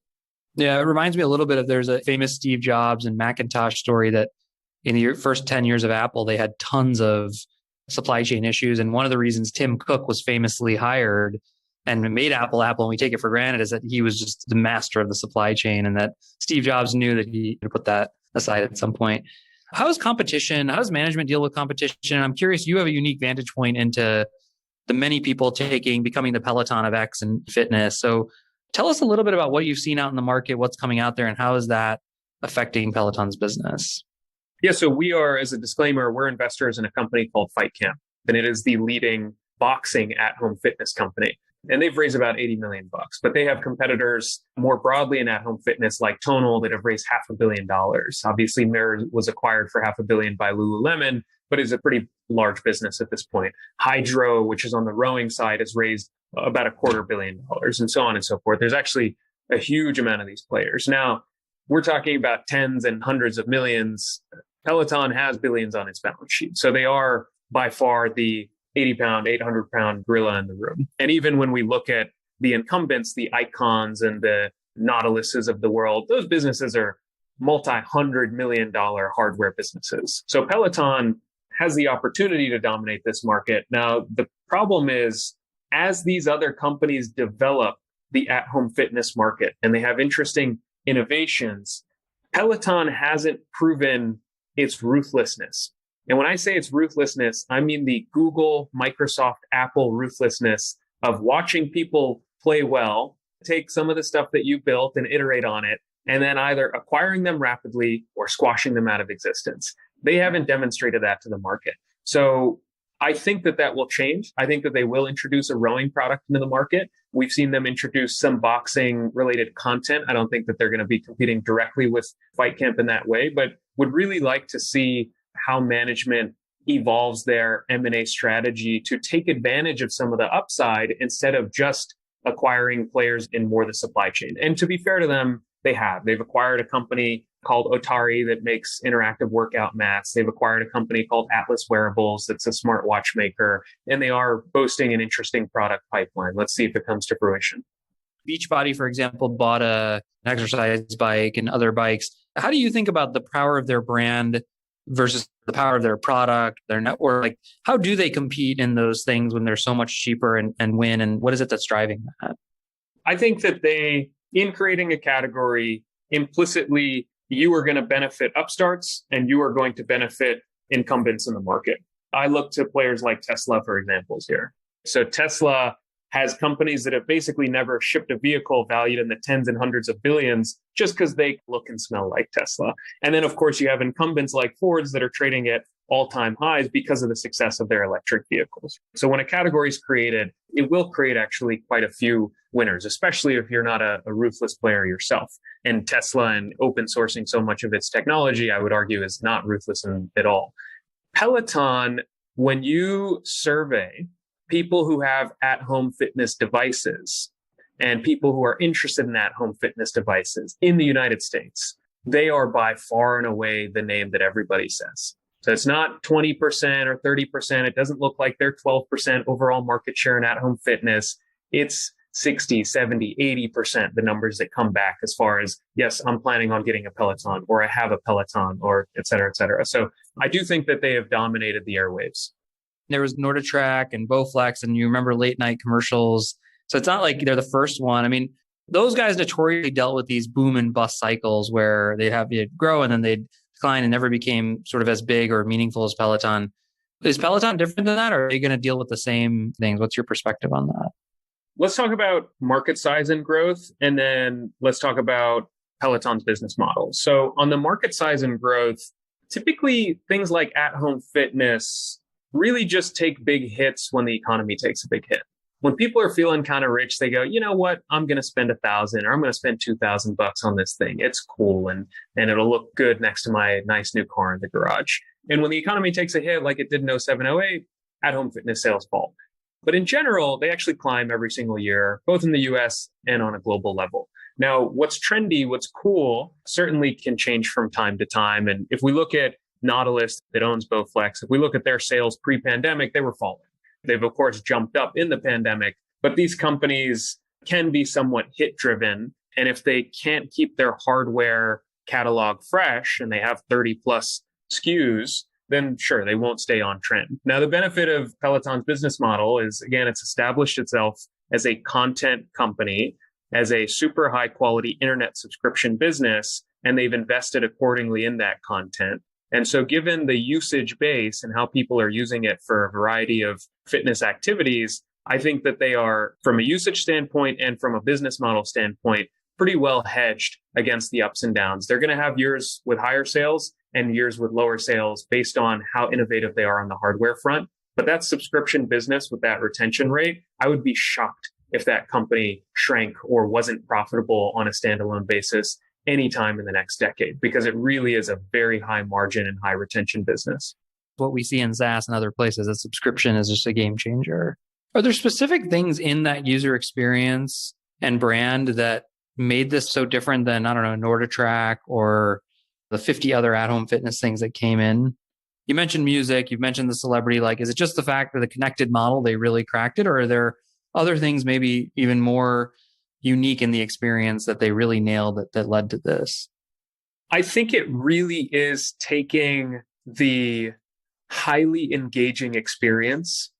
Yeah, it reminds me a little bit of, there's a famous Steve Jobs and Macintosh story that in the first 10 years of Apple, they had tons of supply chain issues. And one of the reasons Tim Cook was famously hired and made Apple, and we take it for granted, is that he was just the master of the supply chain, and that Steve Jobs knew that he would put that aside at some point. How is competition? How does management deal with competition? I'm curious, you have a unique vantage point into the many people becoming the Peloton of X and fitness. So tell us a little bit about what you've seen out in the market, what's coming out there, and how is that affecting Peloton's business? Yeah, so we are, as a disclaimer, we're investors in a company called Fight Camp, and it is the leading boxing at-home fitness company. And they've raised about $80 million, but they have competitors more broadly in at-home fitness like Tonal that have raised $500 million. Obviously, Mirror was acquired for $500 million by Lululemon, but is a pretty large business at this point. Hydro, which is on the rowing side, has raised about $250 million, and so on and so forth. There's actually a huge amount of these players. Now, we're talking about tens and hundreds of millions. Peloton has billions on its balance sheet. So they are by far the 80-pound, 800-pound gorilla in the room. And even when we look at the incumbents, the Icons and the Nautiluses of the world, those businesses are multi-$100 million hardware businesses. So Peloton has the opportunity to dominate this market. Now, the problem is, as these other companies develop the at-home fitness market and they have interesting innovations, Peloton hasn't proven its ruthlessness. And when I say it's ruthlessness, I mean the Google, Microsoft, Apple ruthlessness of watching people play well, take some of the stuff that you built and iterate on it, and then either acquiring them rapidly or squashing them out of existence. They haven't demonstrated that to the market. So I think that will change. I think that they will introduce a rowing product into the market. We've seen them introduce some boxing related content. I don't think that they're going to be competing directly with Fight Camp in that way, but would really like to see how management evolves their M&A strategy to take advantage of some of the upside instead of just acquiring players in more the supply chain. And to be fair to them, they've acquired a company called Otari that makes interactive workout mats. They've acquired a company called Atlas Wearables that's a smart watch maker, and they are boasting an interesting product pipeline. Let's see if it comes to fruition. Beachbody, for example, bought an exercise bike and other bikes. How do you think about the power of their brand versus the power of their product, their network? Like, how do they compete in those things when they're so much cheaper and win? And what is it that's driving that? I think that in creating a category, implicitly, you are going to benefit upstarts and you are going to benefit incumbents in the market. I look to players like Tesla for examples here. So Tesla has companies that have basically never shipped a vehicle valued in the tens and hundreds of billions just because they look and smell like Tesla. And then, of course, you have incumbents like Ford's that are trading at all-time highs because of the success of their electric vehicles. So when a category is created, it will create actually quite a few winners, especially if you're not a ruthless player yourself. And Tesla and open sourcing so much of its technology, I would argue, is not ruthless at all. Peloton, when you survey people who have at-home fitness devices and people who are interested in at-home fitness devices in the United States, they are by far and away the name that everybody says. So it's not 20% or 30%. It doesn't look like they're 12% overall market share in at-home fitness. It's 60, 70, 80%, the numbers that come back as far as, yes, I'm planning on getting a Peloton, or I have a Peloton, or et cetera, et cetera. So I do think that they have dominated the airwaves. There was NordicTrack and Bowflex, and you remember late night commercials. So it's not like they're the first one. I mean, those guys notoriously dealt with these boom and bust cycles where they'd grow and then they'd decline and never became sort of as big or meaningful as Peloton. Is Peloton different than that, or are you going to deal with the same things? What's your perspective on that? Let's talk about market size and growth, and then let's talk about Peloton's business model. So on the market size and growth, typically things like at-home fitness really just take big hits when the economy takes a big hit. When people are feeling kind of rich, they go, you know what, I'm going to spend $1,000 or I'm going to spend $2,000 on this thing. It's cool and it'll look good next to my nice new car in the garage. And when the economy takes a hit like it did in 07, 08, at-home fitness sales fall. But in general, they actually climb every single year, both in the US and on a global level. Now, what's trendy, what's cool, certainly can change from time to time. And if we look at Nautilus that owns Bowflex, if we look at their sales pre-pandemic, they were falling. They've, of course, jumped up in the pandemic, but these companies can be somewhat hit driven. And if they can't keep their hardware catalog fresh and they have 30 plus SKUs, then sure, they won't stay on trend. Now, the benefit of Peloton's business model is, again, it's established itself as a content company, as a super high quality internet subscription business, and they've invested accordingly in that content. And so given the usage base and how people are using it for a variety of fitness activities, I think that they are, from a usage standpoint and from a business model standpoint, pretty well hedged against the ups and downs. They're going to have years with higher sales and years with lower sales based on how innovative they are on the hardware front. But that subscription business with that retention rate, I would be shocked if that company shrank or wasn't profitable on a standalone basis anytime in the next decade, because it really is a very high margin and high retention business. What we see in SaaS and other places, a subscription is just a game changer. Are there specific things in that user experience and brand that made this so different than, I don't know, NordiTrack or the 50 other at-home fitness things that came in? You mentioned music, you've mentioned the celebrity. Like, is it just the fact that the connected model, they really cracked it? Or are there other things maybe even more unique in the experience that they really nailed that led to this? I think it really is taking the highly engaging experience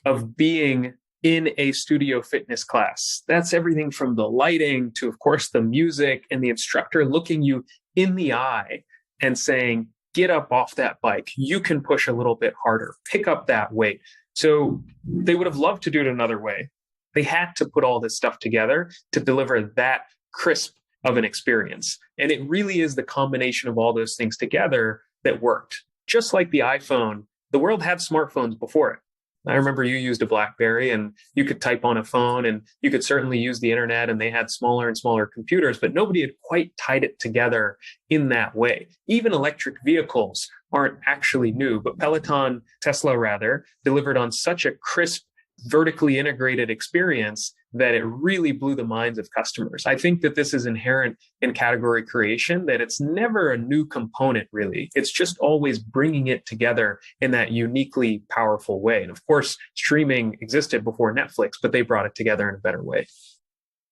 of being in a studio fitness class. That's everything from the lighting to, of course, the music and the instructor looking you in the eye and saying, get up off that bike. You can push a little bit harder, pick up that weight. So they would have loved to do it another way. They had to put all this stuff together to deliver that crisp of an experience. And it really is the combination of all those things together that worked. Just like the iPhone, the world had smartphones before it. I remember you used a BlackBerry and you could type on a phone and you could certainly use the internet, and they had smaller and smaller computers, but nobody had quite tied it together in that way. Even electric vehicles aren't actually new, but Peloton, Tesla rather, delivered on such a crisp, vertically integrated experience that it really blew the minds of customers. I think that this is inherent in category creation, that it's never a new component, really. It's just always bringing it together in that uniquely powerful way. And of course, streaming existed before Netflix, but they brought it together in a better way.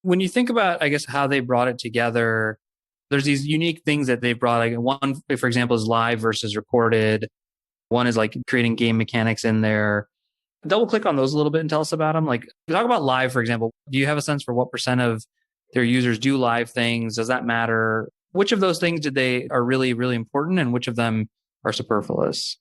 When you think about, I guess, how they brought it together, there's these unique things that they brought. Like one, for example, is live versus recorded. One is like creating game mechanics in there. Double click on those a little bit and tell us about them. Like, talk about live, for example. Do you have a sense for what % of their users do live things? Does that matter? Which of those things are really, really important, and which of them are superfluous?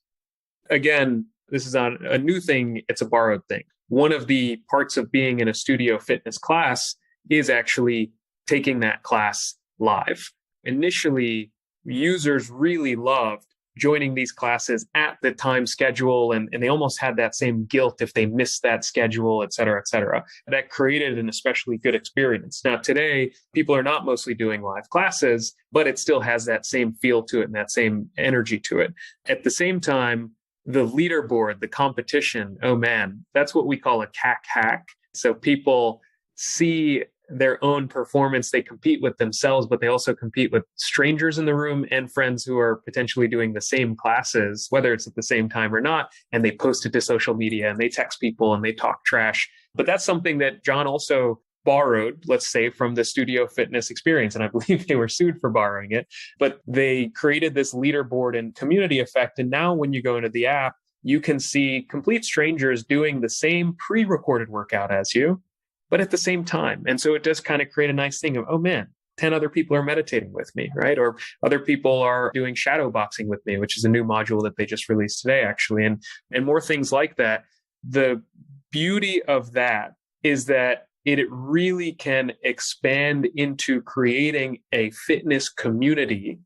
Again, this is not a new thing. It's a borrowed thing. One of the parts of being in a studio fitness class is actually taking that class live. Initially, users really loved joining these classes at the time schedule, and they almost had that same guilt if they missed that schedule, et cetera, et cetera. That created an especially good experience. Now, today, people are not mostly doing live classes, but it still has that same feel to it and that same energy to it. At the same time, the leaderboard, the competition, oh man, that's what we call a CAC hack. So people see their own performance. They compete with themselves, but they also compete with strangers in the room and friends who are potentially doing the same classes, whether it's at the same time or not. And they post it to social media and they text people and they talk trash. But that's something that John also borrowed, let's say, from the studio fitness experience. And I believe they were sued for borrowing it, but they created this leaderboard and community effect. And now when you go into the app, you can see complete strangers doing the same pre-recorded workout as you, but at the same time. And so it does kind of create a nice thing of, oh man, 10 other people are meditating with me, right? Or other people are doing shadow boxing with me, which is a new module that they just released today, actually. And more things like that. The beauty of that is that it really can expand into creating a fitness community.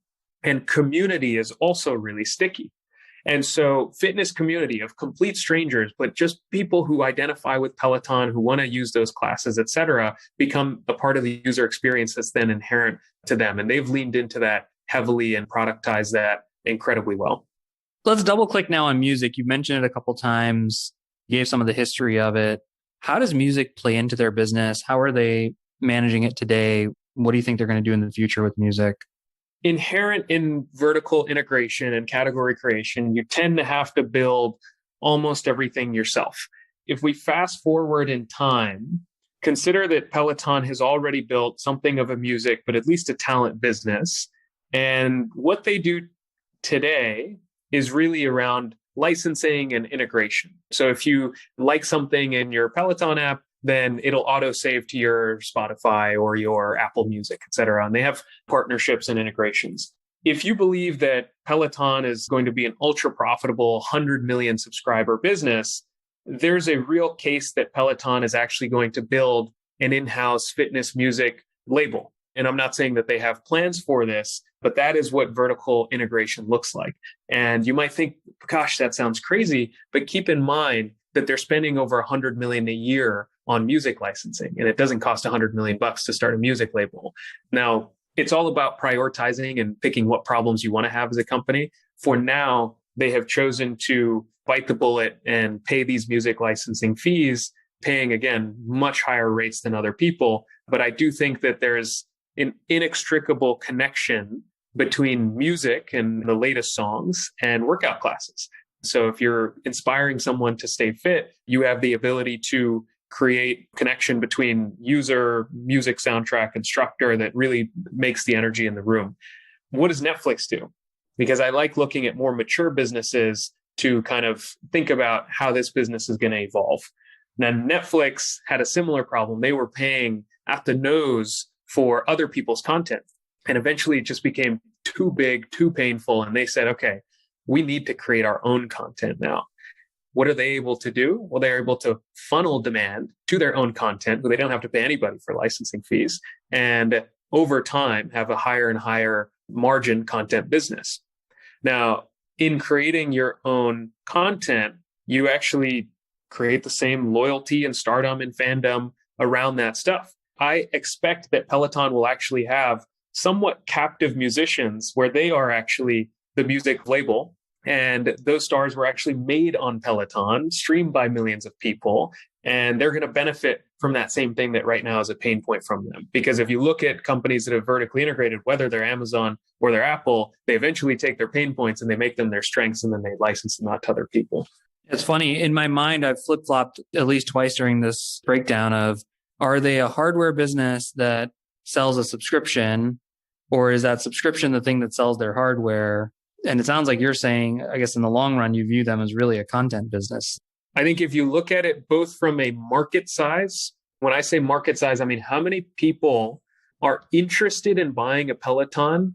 And community is also really sticky. And so fitness community of complete strangers, but just people who identify with Peloton, who want to use those classes, et cetera, become a part of the user experience that's then inherent to them. And they've leaned into that heavily and productized that incredibly well. Let's double click now on music. You mentioned it a couple times. You gave some of the history of it. How does music play into their business? How are they managing it today? What do you think they're going to do in the future with music? Inherent in vertical integration and category creation, you tend to have to build almost everything yourself. If we fast forward in time, consider that Peloton has already built something of a music, but at least a talent business. And what they do today is really around licensing and integration. So if you like something in your Peloton app, then it'll auto save to your Spotify or your Apple Music, et cetera. And they have partnerships and integrations. If you believe that Peloton is going to be an ultra profitable 100 million subscriber business, there's a real case that Peloton is actually going to build an in-house fitness music label. And I'm not saying that they have plans for this, but that is what vertical integration looks like. And you might think, gosh, that sounds crazy, but keep in mind that they're spending over 100 million a year on music licensing, and it doesn't cost 100 million bucks to start a music label. Now, it's all about prioritizing and picking what problems you want to have as a company. For now, they have chosen to bite the bullet and pay these music licensing fees, paying, again, much higher rates than other people. But I do think that there's an inextricable connection between music and the latest songs and workout classes. So if you're inspiring someone to stay fit, you have the ability to create connection between user, music soundtrack, instructor that really makes the energy in the room. What does Netflix do? Because I like looking at more mature businesses to kind of think about how this business is going to evolve. Now, Netflix had a similar problem. They were paying at the nose for other people's content. And eventually it just became too big, too painful. And they said, okay, we need to create our own content now. What are they able to do? Well, they're able to funnel demand to their own content, but they don't have to pay anybody for licensing fees. And over time, have a higher and higher margin content business. Now, in creating your own content, you actually create the same loyalty and stardom and fandom around that stuff. I expect that Peloton will actually have somewhat captive musicians where they are actually the music label. And those stars were actually made on Peloton, streamed by millions of people. And they're going to benefit from that same thing that right now is a pain point from them. Because if you look at companies that have vertically integrated, whether they're Amazon or they're Apple, they eventually take their pain points and they make them their strengths and then they license them out to other people. It's funny. In my mind, I've flip-flopped at least twice during this breakdown of, are they a hardware business that sells a subscription, or is that subscription the thing that sells their hardware? And it sounds like you're saying, I guess in the long run, you view them as really a content business. I think if you look at it both from a market size, when I say market size, I mean, how many people are interested in buying a Peloton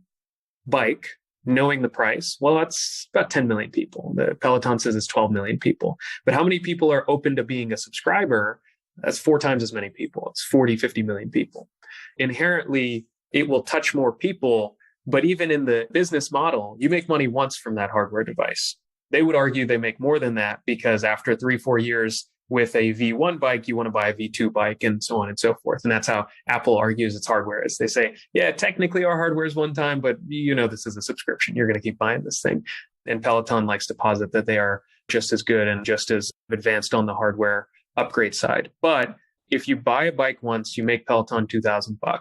bike, knowing the price? Well, that's about 10 million people. The Peloton says it's 12 million people. But how many people are open to being a subscriber? That's 4 times as many people. It's 40, 50 million people. Inherently, it will touch more people. But even in the business model, you make money once from that hardware device. They would argue they make more than that because after 3-4 years with a V1 bike, you want to buy a V2 bike and so on and so forth. And that's how Apple argues its hardware is. They say, yeah, technically our hardware is one time, but you know this is a subscription. You're going to keep buying this thing. And Peloton likes to posit that they are just as good and just as advanced on the hardware upgrade side. But if you buy a bike once, you make Peloton $2,000.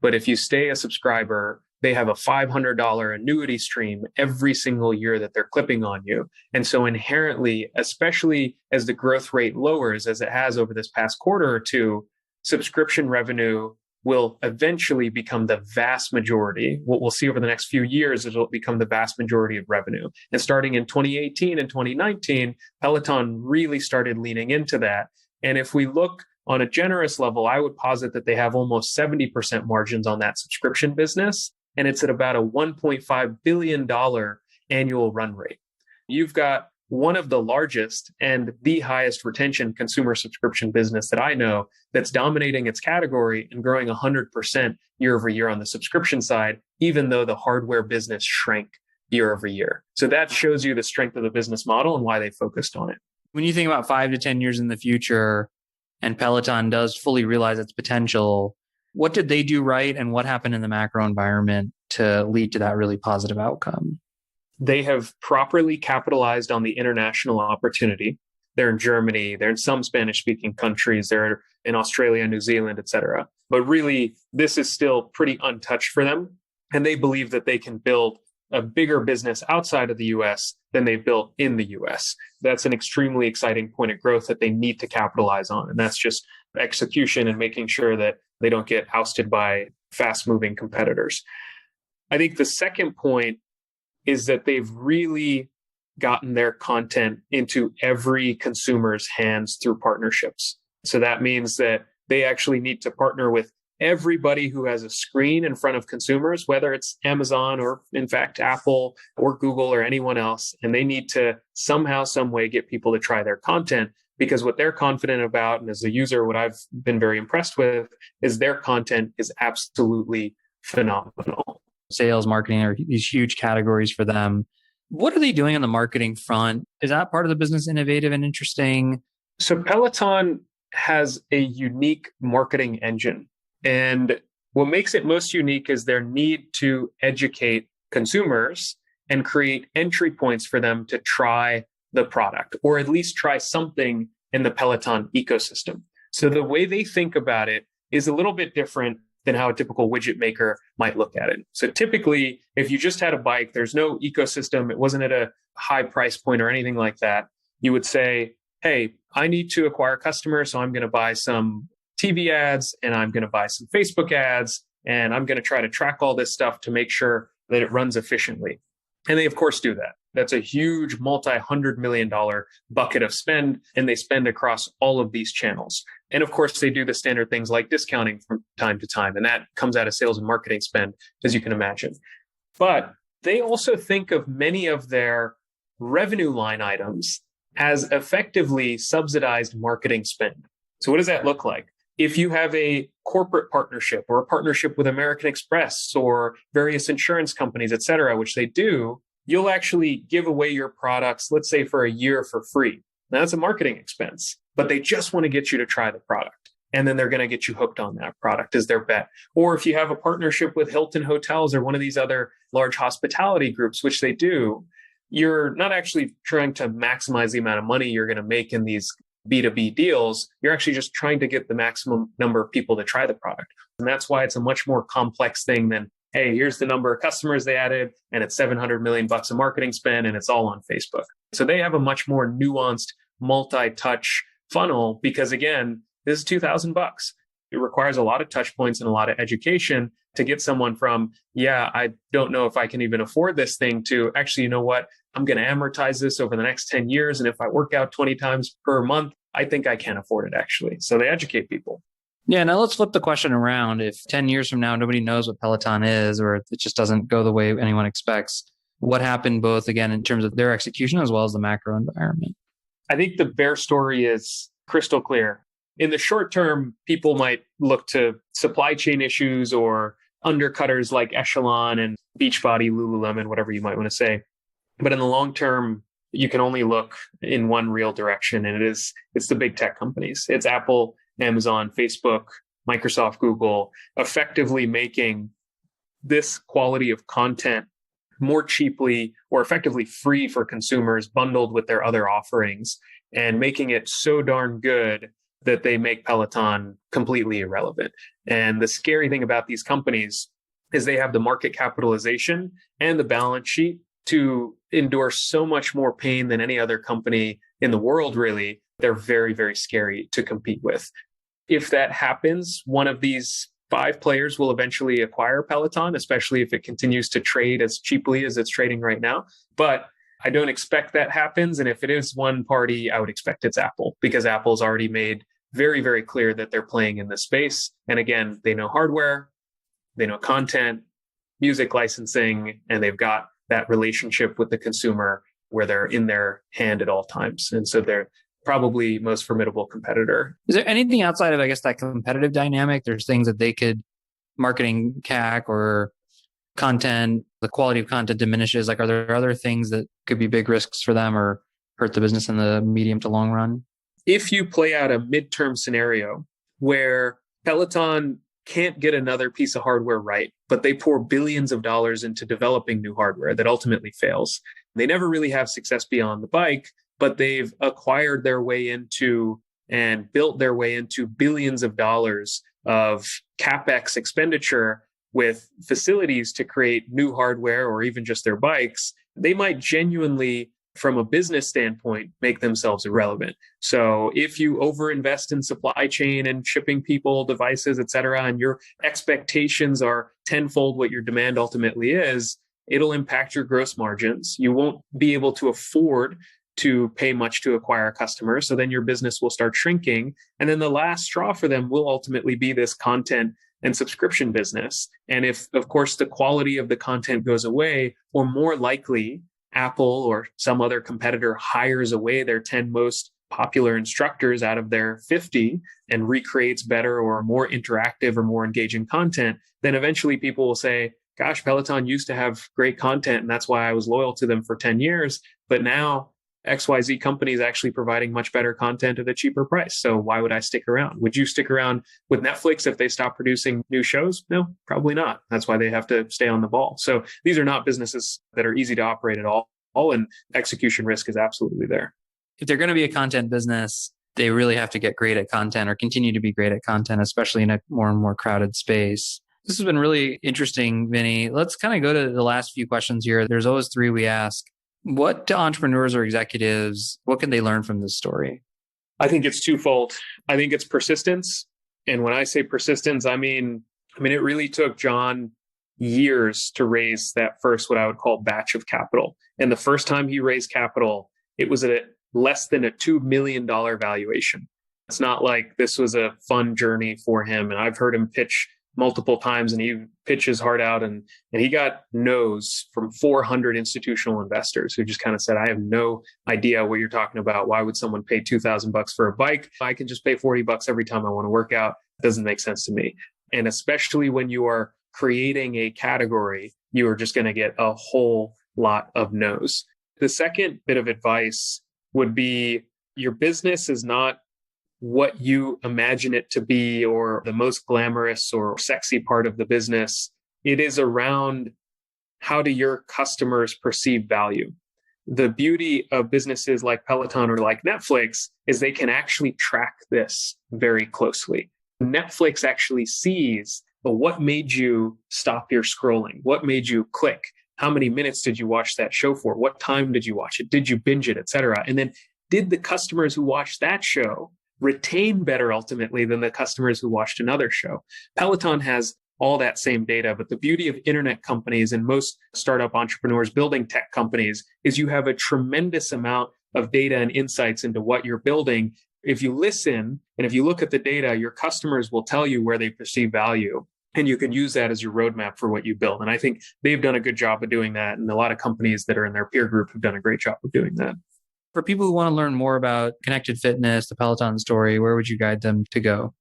But if you stay a subscriber, they have a $500 annuity stream every single year that they're clipping on you. And so inherently, especially as the growth rate lowers, as it has over this past quarter or two, subscription revenue will eventually become the vast majority. What we'll see over the next few years is it'll become the vast majority of revenue. And starting in 2018 and 2019, Peloton really started leaning into that. And if we look on a generous level, I would posit that they have almost 70% margins on that subscription business. And it's at about a $1.5 billion annual run rate. You've got one of the largest and the highest retention consumer subscription business that I know that's dominating its category and growing 100% year over year on the subscription side, even though the hardware business shrank year over year. So that shows you the strength of the business model and why they focused on it. When you think about 5 to 10 years in the future and Peloton does fully realize its potential, what did they do right and what happened in the macro environment to lead to that really positive outcome? They have properly capitalized on the international opportunity. they're in Germany, they're in some Spanish-speaking countries, they're in Australia, New Zealand, et cetera. But really, this is still pretty untouched for them. And they believe that they can build a bigger business outside of the US than they've built in the US. That's an extremely exciting point of growth that they need to capitalize on. And that's just execution and making sure that they don't get ousted by fast-moving competitors. I think the second point is that they've really gotten their content into every consumer's hands through partnerships. So that means that they actually need to partner with everybody who has a screen in front of consumers, whether it's Amazon or in fact Apple or Google or anyone else. And they need to somehow, some way get people to try their content, because what they're confident about, and as a user, what I've been very impressed with, is their content is absolutely phenomenal. Sales, marketing are these huge categories for them. What are they doing on the marketing front? Is that part of the business innovative and interesting? So Peloton has a unique marketing engine. And what makes it most unique is their need to educate consumers and create entry points for them to try the product, or at least try something in the Peloton ecosystem. So the way they think about it is a little bit different than how a typical widget maker might look at it. So typically, if you just had a bike, there's no ecosystem, it wasn't at a high price point or anything like that, you would say, hey, I need to acquire customers, so I'm going to buy some TV ads and I'm going to buy some Facebook ads, and I'm going to try to track all this stuff to make sure that it runs efficiently. And they, of course, do that. That's a huge multi-$100 million bucket of spend, and they spend across all of these channels. And of course, they do the standard things like discounting from time to time, and that comes out of sales and marketing spend, as you can imagine. But they also think of many of their revenue line items as effectively subsidized marketing spend. So what does that look like? If you have a corporate partnership or a partnership with American Express or various insurance companies, et cetera, which they do, you'll actually give away your products, let's say for a year for free. Now that's a marketing expense, but they just want to get you to try the product. And then they're going to get you hooked on that product as their bet. Or if you have a partnership with Hilton Hotels or one of these other large hospitality groups, which they do, you're not actually trying to maximize the amount of money you're going to make in these B2B deals. You're actually just trying to get the maximum number of people to try the product. And that's why it's a much more complex thing than, hey, here's the number of customers they added, and it's $700 million of marketing spend, and it's all on Facebook. So they have a much more nuanced, multi-touch funnel because, again, this is $2,000. It requires a lot of touch points and a lot of education to get someone from, yeah, I don't know if I can even afford this thing, to actually, you know what, I'm going to amortize this over the next 10 years. And if I work out 20 times per month, I think I can afford it, actually. So they educate people. Yeah, now let's flip the question around. If 10 years from now, nobody knows what Peloton is, or it just doesn't go the way anyone expects, what happened both, again, in terms of their execution as well as the macro environment? I think the bear story is crystal clear. In the short term, people might look to supply chain issues or undercutters like Echelon and Beachbody, Lululemon, whatever you might want to say. But in the long term, you can only look in one real direction, and it's the big tech companies. It's Apple, Amazon, Facebook, Microsoft, Google, effectively making this quality of content more cheaply or effectively free for consumers, bundled with their other offerings, and making it so darn good that they make Peloton completely irrelevant. And the scary thing about these companies is they have the market capitalization and the balance sheet to endure so much more pain than any other company in the world, really. They're very, very scary to compete with. If that happens, one of these 5 players will eventually acquire Peloton, especially if it continues to trade as cheaply as it's trading right now. But I don't expect that happens. And if it is one party, I would expect it's Apple, because Apple's already made very, very clear that they're playing in this space. And again, they know hardware, they know content, music licensing, and they've got that relationship with the consumer where they're in their hand at all times. And so they're probably most formidable competitor. Is there anything outside of, I guess, that competitive dynamic? There's things that they could, marketing CAC or content, the quality of content diminishes. Like, are there other things that could be big risks for them or hurt the business in the medium to long run? If you play out a midterm scenario where Peloton can't get another piece of hardware right, but they pour billions of dollars into developing new hardware that ultimately fails, they never really have success beyond the bike, but they've acquired their way into and built their way into billions of dollars of CapEx expenditure with facilities to create new hardware or even just their bikes, they might genuinely, from a business standpoint, make themselves irrelevant. So if you overinvest in supply chain and shipping people, devices, et cetera, and your expectations are tenfold what your demand ultimately is, it'll impact your gross margins. You won't be able to afford to pay much to acquire customers. So then your business will start shrinking. And then the last straw for them will ultimately be this content and subscription business. And if, of course, the quality of the content goes away, or more likely, Apple or some other competitor hires away their 10 most popular instructors out of their 50 and recreates better or more interactive or more engaging content, then eventually people will say, gosh, Peloton used to have great content, and that's why I was loyal to them for 10 years. But now XYZ company is actually providing much better content at a cheaper price. So why would I stick around? Would you stick around with Netflix if they stop producing new shows? No, probably not. That's why they have to stay on the ball. So these are not businesses that are easy to operate at all, and execution risk is absolutely there. If they're going to be a content business, they really have to get great at content or continue to be great at content, especially in a more and more crowded space. This has been really interesting, Vinny. Let's kind of go to the last few questions here. There's always three we ask. What do entrepreneurs or executives, what can they learn from this story? I think it's twofold. I think it's persistence. And when I say persistence, I mean, it really took John years to raise that first, what I would call batch of capital. And the first time he raised capital, it was at less than a $2 million valuation. It's not like this was a fun journey for him. And I've heard him pitch multiple times, and he pitched his heart out, and he got no's from 400 institutional investors who just kind of said, I have no idea what you're talking about. Why would someone pay $2,000 for a bike? I can just pay $40 every time I want to work out. It doesn't make sense to me. And especially when you are creating a category, you are just going to get a whole lot of no's. The second bit of advice would be, your business is not what you imagine it to be or the most glamorous or sexy part of the business. It is around, how do your customers perceive value? The beauty of businesses like Peloton or like Netflix is they can actually track this very closely. Netflix actually sees, well, what made you stop your scrolling? What made you click? How many minutes did you watch that show for? What time did you watch it? Did you binge it, et cetera? And then did the customers who watched that show retain better ultimately than the customers who watched another show? Peloton has all that same data, but the beauty of internet companies and most startup entrepreneurs building tech companies is you have a tremendous amount of data and insights into what you're building. If you listen and if you look at the data, your customers will tell you where they perceive value, and you can use that as your roadmap for what you build. And I think they've done a good job of doing that. And a lot of companies that are in their peer group have done a great job of doing that. For people who want to learn more about connected fitness, the Peloton story, where would you guide them to go?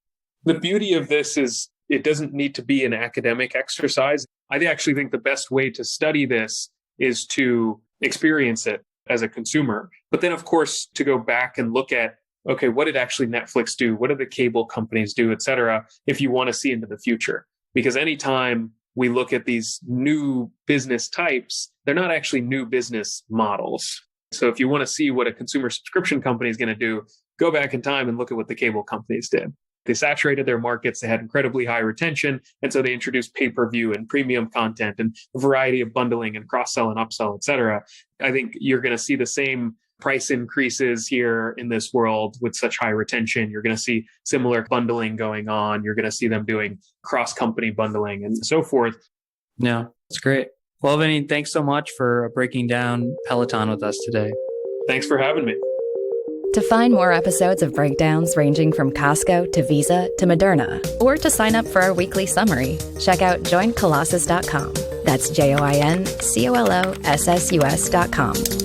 The beauty of this is it doesn't need to be an academic exercise. I actually think the best way to study this is to experience it as a consumer. But then, of course, to go back and look at, okay, what did actually Netflix do? What did the cable companies do, et cetera, if you want to see into the future? Because anytime we look at these new business types, they're not actually new business models. So if you want to see what a consumer subscription company is going to do, go back in time and look at what the cable companies did. They saturated their markets. They had incredibly high retention. And so they introduced pay-per-view and premium content and a variety of bundling and cross-sell and upsell, et cetera. I think you're going to see the same price increases here in this world with such high retention. You're going to see similar bundling going on. You're going to see them doing cross-company bundling and so forth. Yeah, that's great. Well, Vinny, thanks so much for breaking down Peloton with us today. Thanks for having me. To find more episodes of breakdowns ranging from Costco to Visa to Moderna, or to sign up for our weekly summary, check out joincolossus.com. That's JoinColossus.com.